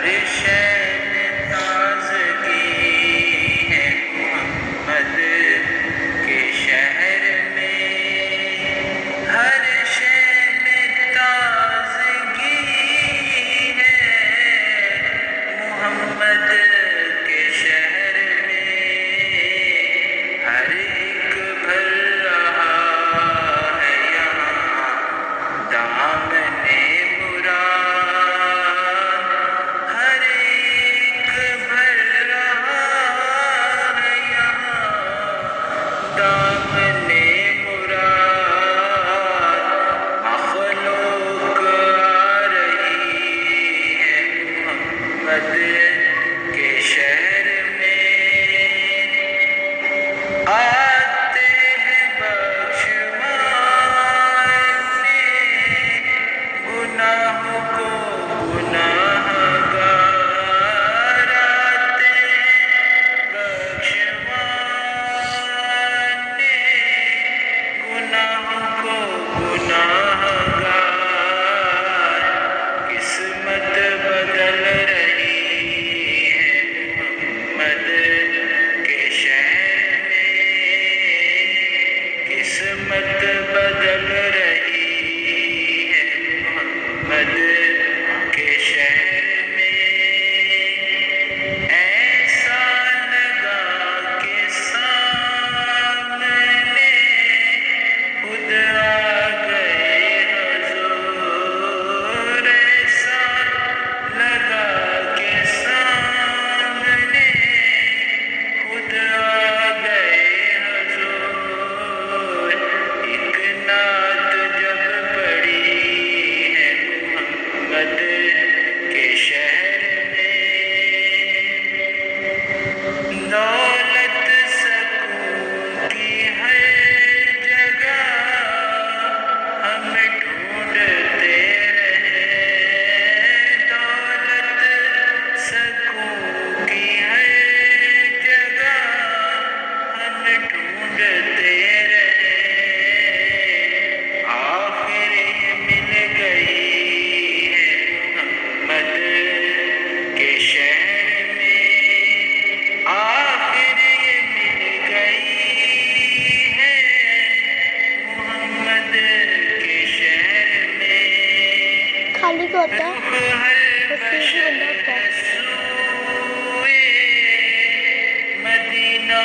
ہر شے میں تازگی ہے محمد کے شہر میں، ہر شے میں تازگی ہے محمد کے شہر میں، ہر ایک بھر رہا ہے یہاں دامن مراد، ہر ایک بھر رہا ہے یہاں دامن مراد، مخلوق آ رہی ہے محمد کے شہر میں، آتے ہیں بخش ماننے گناہوں کو گناہ گار، آتے ہیں بخش ماننے گناہوں کو گناہ گار، قسمت بدل رہی ہے محمد کے شہر میں، قسمت بدل رہی ہے محمد کے شہر میں، ایسا لگا کہ سامنے خود آ گئے حضور، ایسا لگا کہ سامنے خود آ گئے حضور، ایک نعت جب پڑھی ہے محمد کے شہر میں، دولت سکون کی ہر جگہ ہم ڈھونڈتے رہے، دولت سکون کی ہر جگہ ہم ڈھونڈتے رہے، آخر یہ مل گئی ہے محمد کے شہر میں، آخر یہ مل گئی ہے محمد کے شہر میں، خالی کا ہوتا ہے رخ ہر فری بھی بندہ ہوتا ہے۔ سوئے مدینہ